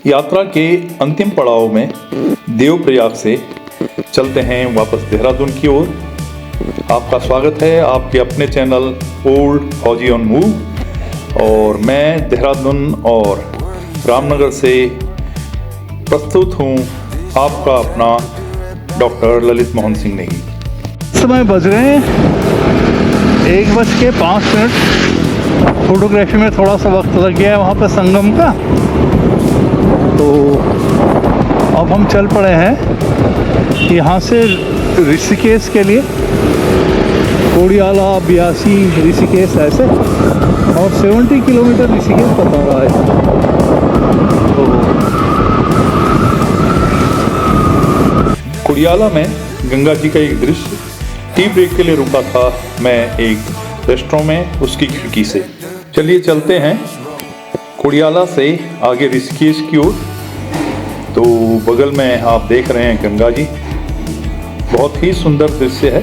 यात्रा के अंतिम पड़ाव में देवप्रयाग से चलते हैं वापस देहरादून की ओर। आपका स्वागत है आपके अपने चैनल ओल्ड फौजी ऑन मूव और मैं देहरादून और रामनगर से प्रस्तुत हूँ आपका अपना डॉक्टर ललित मोहन सिंह नेगी। समय बज रहे हैं 1:05। फोटोग्राफी में थोड़ा सा वक्त लग गया है वहाँ पर संगम का, तो अब हम चल पड़े हैं यहाँ से ऋषिकेश के लिए। कोड़ियाला, ब्यासी, ऋषिकेश ऐसे, और 70 किलोमीटर ऋषिकेश बता रहा है। कोड़ियाला में गंगा जी का एक दृश्य। टी ब्रेक के लिए रुका था मैं एक रेस्टोरेंट में उसकी खिड़की से। चलिए चलते हैं कोड़ियाला से आगे ऋषिकेश की ओर। तो बगल में आप देख रहे हैं गंगा जी, बहुत ही सुंदर दृश्य है।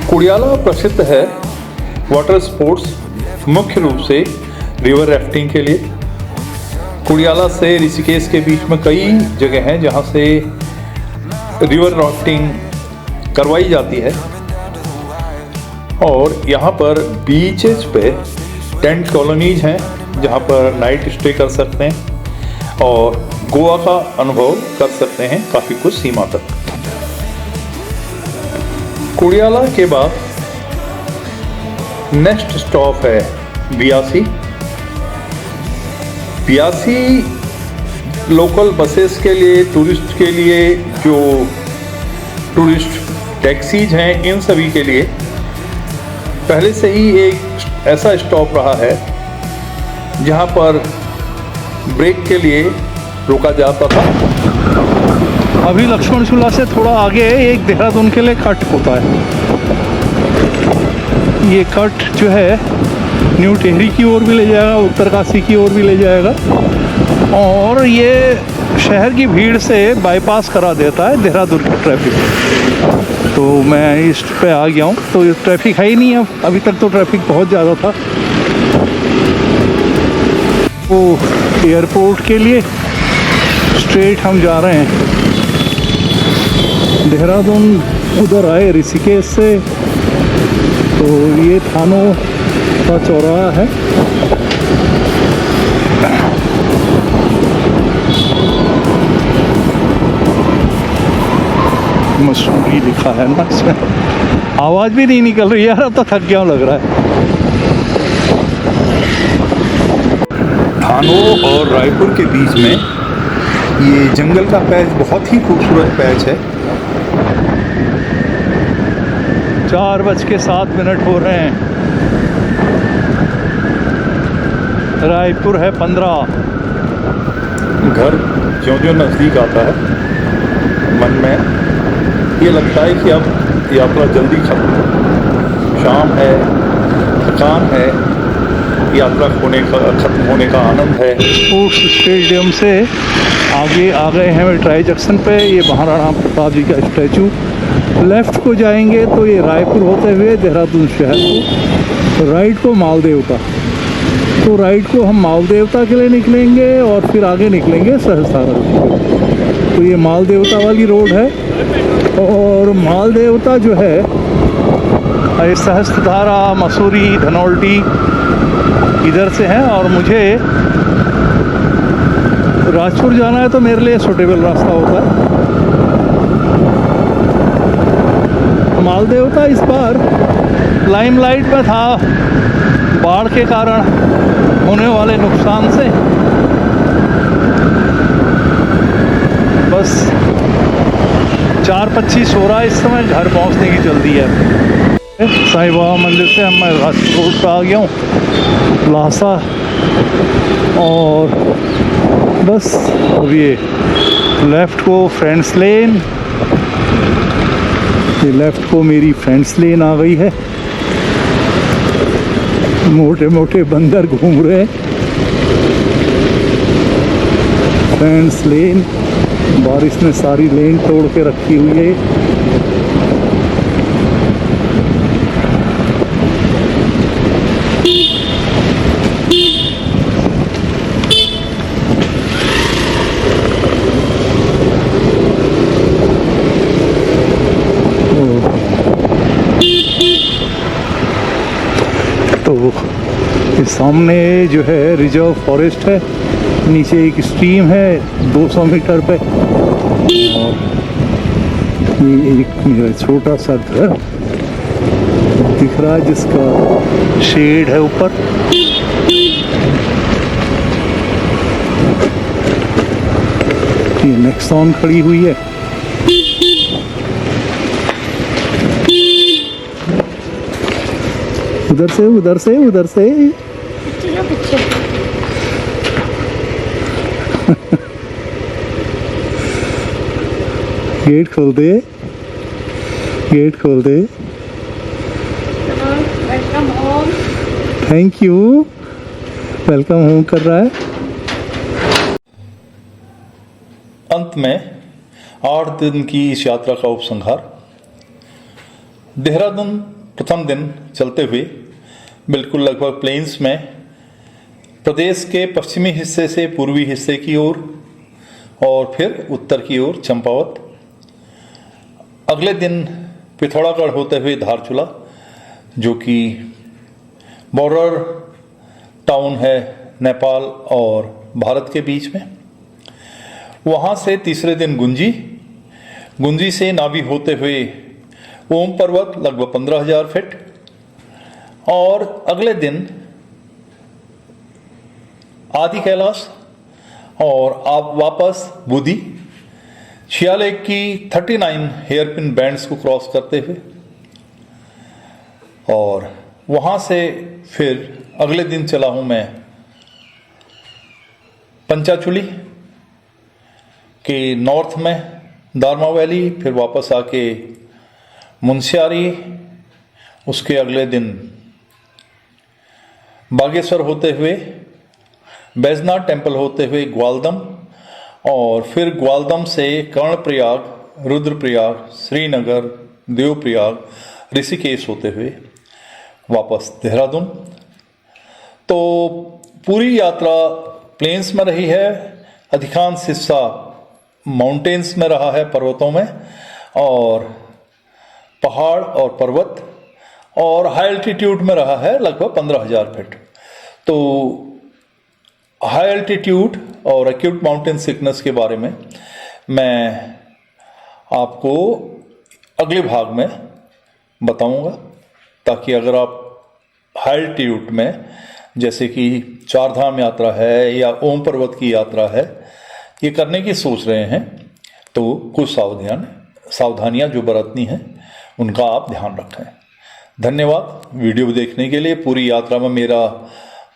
कोड़ियाला प्रसिद्ध है वाटर स्पोर्ट्स, मुख्य रूप से रिवर राफ्टिंग के लिए। कोड़ियाला से ऋषिकेश के बीच में कई जगह हैं जहां से रिवर राफ्टिंग करवाई जाती है, और यहाँ पर बीचेस पे टेंट कॉलोनीज हैं जहाँ पर नाइट स्टे कर सकते हैं और गोवा का अनुभव कर सकते हैं काफ़ी कुछ सीमा तक। कोड़ियाला के बाद नेक्स्ट स्टॉप है ब्यासी। ब्यासी लोकल बसेस के लिए, टूरिस्ट के लिए, जो टूरिस्ट टैक्सीज हैं, इन सभी के लिए पहले से ही एक ऐसा स्टॉप रहा है जहां पर ब्रेक के लिए रुका जाता था। अभी लक्ष्मण झूला से थोड़ा आगे एक देहरादून के लिए कट होता है। ये कट जो है न्यू टिहरी की ओर भी ले जाएगा, उत्तरकाशी की ओर भी ले जाएगा, और ये शहर की भीड़ से बाईपास करा देता है देहरादून की ट्रैफिक। तो मैं इस पे आ गया हूँ, तो ट्रैफिक है ही नहीं अब। अभी तक तो ट्रैफिक बहुत ज़्यादा था। वो एयरपोर्ट के लिए स्ट्रेट हम जा रहे हैं देहरादून। उधर आए ऋषिकेश से, तो ये थानों का चौराहा है। मसूरी लिखा है ना इसमें। आवाज़ भी नहीं निकल रही यार, अब तो थक गया लग रहा है। थानों और रायपुर के बीच में ये जंगल का पैच बहुत ही खूबसूरत पैच है। 4:07 हो रहे हैं। रायपुर है 15। घर ज्यों-ज्यों नज़दीक आता है मन में ये लगता है कि अब यात्रा जल्दी खत्म हो। शाम है, थकान है, यात्रा खत्म होने का आनंद है। स्पोर्ट्स स्टेडियम से आगे आ गए हैं ट्राई जंक्शन पे। ये महाराणा प्रताप जी का स्टैचू। लेफ़्ट को जाएंगे तो ये रायपुर होते हुए देहरादून शहर को, राइट को मालदेवता। तो राइट को हम मालदेवता के लिए निकलेंगे और फिर आगे निकलेंगे सहस्त्रधारा। तो ये मालदेवता वाली रोड है, और मालदेवता जो है सहस्त्रधारा, मसूरी, धनौल्टी इधर से है, और मुझे राजपुर जाना है तो मेरे लिए सूटेबल रास्ता होता है। मालदेवता इस बार लाइमलाइट में था बाढ़ के कारण होने वाले नुकसान से। बस 4:25 हो रहा है इस समय, घर पहुंचने की जल्दी है। साईं बाबा मंदिर से मैं राजपुर रोड पर आ गया हूँ, लासा, और बस अब ये लेफ़्ट को फ्रेंड्स लेन, ये लेफ़्ट को मेरी फ्रेंड्स लेन आ गई है। मोटे मोटे बंदर घूम रहे हैं। फ्रेंड्स लेन, बारिश ने सारी लेन तोड़ के रखी हुई है। सामने जो है रिजर्व फॉरेस्ट है, नीचे एक स्ट्रीम है 200 मीटर पे, और ये एक मेरा छोटा सा घर दिख रहा है जिसका शेड है ऊपर। ये नेक्सॉन खड़ी हुई है। उधर से उधर से उधर से गेट खोल दे, गेट खोल दे। Welcome home. Thank you, welcome home कर रहा है। अंत में 8 दिन की इस यात्रा का उपसंहार। देहरादून प्रथम दिन चलते हुए बिल्कुल लगभग प्लेन्स में प्रदेश के पश्चिमी हिस्से से पूर्वी हिस्से की ओर और फिर उत्तर की ओर चंपावत। अगले दिन पिथौरागढ़ होते हुए धारचूला, जो कि बॉर्डर टाउन है नेपाल और भारत के बीच में। वहाँ से तीसरे दिन गुंजी, गुंजी से नाभी होते हुए ओम पर्वत लगभग 15,000 फीट, और अगले दिन आदि कैलाश, और आप वापस बुदी शियालेक की 39 हेयरपिन बैंड्स को क्रॉस करते हुए, और वहाँ से फिर अगले दिन चला हूँ मैं पंचाचुली के नॉर्थ में दारमा वैली, फिर वापस आके मुंशियारी, उसके अगले दिन बागेश्वर होते हुए बैजनाथ टेम्पल होते हुए ग्वालदम, और फिर ग्वालदम से कर्णप्रयाग, रुद्रप्रयाग, श्रीनगर, देवप्रयाग, ऋषिकेश होते हुए वापस देहरादून। तो पूरी यात्रा प्लेन्स में रही है, अधिकांश हिस्सा माउंटेन्स में रहा है, पर्वतों में, और पहाड़ और पर्वत, और हाई एल्टीट्यूड में रहा है लगभग 15,000 फीट। तो हाई एल्टीट्यूड और एक्यूट माउंटेन सिकनेस के बारे में मैं आपको अगले भाग में बताऊंगा, ताकि अगर आप हाई एल्टीट्यूड में, जैसे कि चारधाम यात्रा है या ओम पर्वत की यात्रा है, ये करने की सोच रहे हैं, तो कुछ सावधानियां जो बरतनी हैं उनका आप ध्यान रखें। धन्यवाद वीडियो देखने के लिए, पूरी यात्रा में मेरा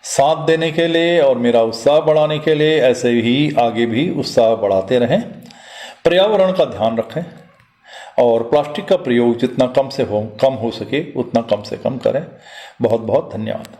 साथ देने के लिए और मेरा उत्साह बढ़ाने के लिए। ऐसे ही आगे भी उत्साह बढ़ाते रहें, पर्यावरण का ध्यान रखें, और प्लास्टिक का प्रयोग जितना कम हो सके उतना कम से कम करें। बहुत बहुत धन्यवाद।